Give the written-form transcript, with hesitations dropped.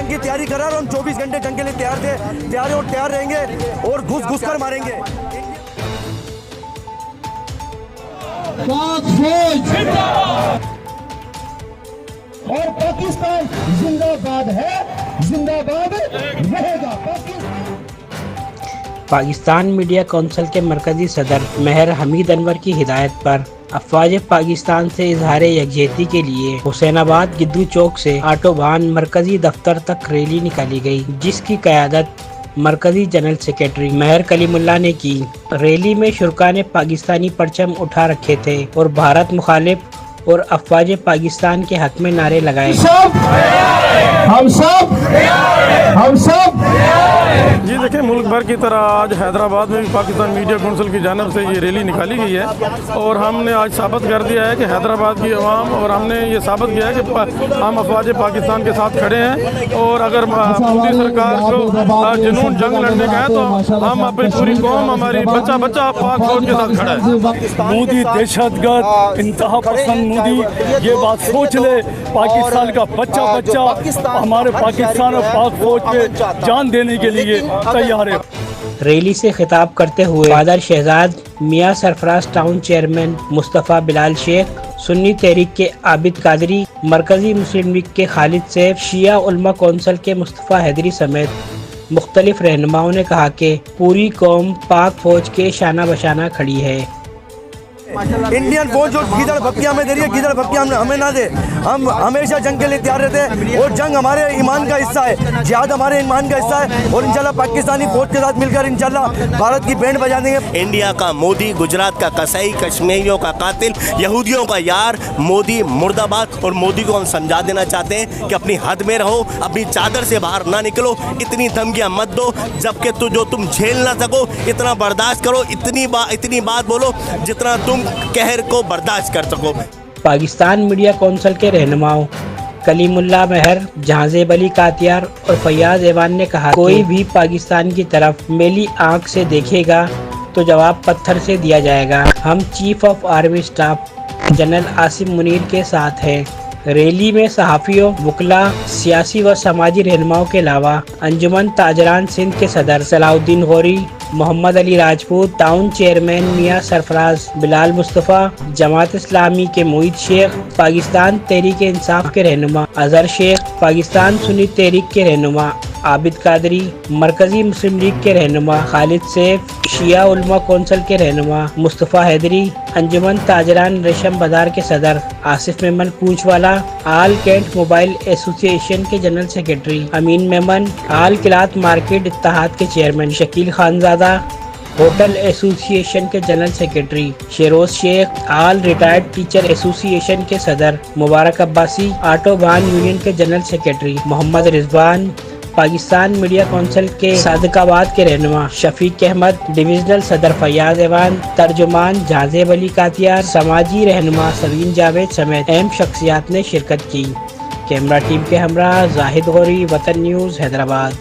जंग की तैयारी कर रहा है और हम 24 घंटे जंग के लिए तैयार रहेंगे और घुस कर मारेंगे। पाक फौज और पाकिस्तान जिंदाबाद है, जिंदाबाद रहेगा। पाकिस्तान मीडिया कौंसिल के मरकजी सदर मेहर हमीद अनवर की हिदायत पर अफवाज पाकिस्तान से इजहार यकजहती के लिए हुसैनाबाद गिद्दू चौक से आटोबान मरकजी दफ्तर तक रैली निकाली गई, जिसकी क़यादत मरकजी जनरल सेक्रेटरी मेहर कलीमुल्लाह ने की। रैली में शुरका ने पाकिस्तानी परचम उठा रखे थे और भारत मुखालिफ और अफवाज पाकिस्तान के हक में नारे लगाए। हम सब जी देखिए, मुल्क भर की तरह आज हैदराबाद में भी पाकिस्तान मीडिया कौंसिल की जानब से ये रैली निकाली गई है और हमने आज साबित कर दिया है कि हैदराबाद की अवाम और हमने ये साबित किया है कि हम अफवाज पाकिस्तान के साथ खड़े हैं और अगर मोदी सरकार को जुनून जंग लड़ने का है तो हम अपनी पूरी कौम, हमारी बच्चा पाक फौज के साथ खड़ा है। मोदी दहशतगर्द, इंतहा पसंद मोदी, ये बात सोच ले, पाकिस्तान का बच्चा हमारे पाकिस्तान और पाक फौज पे जान देने के लिए तैयार है। रैली से खिताब करते हुए फादर शहजाद मियाँ सरफराज टाउन चेयरमैन मुस्तफ़ा बिलाल शेख, सुन्नी तहरीक के आबिद कादरी, मरकजी मुस्लिम लीग के खालिद सैफ, शिया उलमा कौंसिल के मुस्तफ़ा हैदरी समेत मुख्तलिफ रहनुमाओं ने कहा कि पूरी कौम पाक फौज के शाना बशाना खड़ी है। इंडियन फौज जो गीदड़ भक्तियां हमें दे रही है, गीदड़ भक्तियां हमें ना दे। हम हमेशा जंग के लिए तैयार रहते हैं और जंग हमारे ईमान का हिस्सा है, जिहाद हमारे ईमान का हिस्सा है और इंशाल्लाह पाकिस्तानी फौज के साथ मिलकर इंशाल्लाह भारत की बैंड बजा देंगे। इंडिया का मोदी, गुजरात का कसाई, कश्मीरियों का कातिल, यहूदियों का यार, मोदी मुर्दाबाद। और मोदी को हम समझा देना चाहते हैं कि अपनी हद में रहो, अपनी चादर से बाहर ना निकलो, इतनी धमकियां मत दो जबकि जो तुम झेल ना सको, इतना बर्दाश्त करो, इतनी बात बोलो जितना तुम कहर को बर्दाश्त कर सको। पाकिस्तान मीडिया कौंसिल के रहनुमाओं कलीमुल्लाह मेहर, जहाज़ेब अली कातियार और फैयाज ऐवान ने कहा, कोई भी पाकिस्तान की तरफ मेली आंख से देखेगा तो जवाब पत्थर से दिया जाएगा। हम chief of army staff general Asim Munir के साथ हैं। रैली में सहाफ़ियों, वकला, सियासी व समाजी रहनुमाओं के अलावा अंजुमन ताजरान सिंध के सदर सलाउद्दीन गौरी, मोहम्मद अली राजपूत, टाउन चेयरमैन मियाँ सरफराज बिलाल मुस्तफ़ा, जमात इस्लामी के मोहित शेख, पाकिस्तान तहरीक इंसाफ के रहनुमा अजहर शेख, पाकिस्तान सुन्नी तहरीक के रहनुमा आबिद कादरी, मरकजी मुस्लिम लीग के रहनुमा खालिद सैफ, शिया उलमा कौंसिल के रहनुमा मुस्तफ़ा हैदरी, अंजुमन ताजरान रेशम बाजार के सदर Asif Memon Poonchwala, all cantt mobile association के general secretary Amin Memon, all Kalat market इत्तेहाद के chairman Shakeel Khanzada, hotel association के general secretary Sheroz Sheikh, all retired teacher association के सदर मुबारक अब्बासी, आटोबान यूनियन के general secretary Mohammad Rizwan, Pakistan media council के सादकाबाद के रहनुमा शफीक अहमद, डिविजनल सदर फैयाज ऐवान, तर्जुमान जहाज़ेब अली कातियार, समाजी रहनुमा सवीन जावेद समेत अहम शख्सियात ने शिरकत की। कैमरा टीम के हमरा जाहिद गौरी, वतन न्यूज़, हैदराबाद।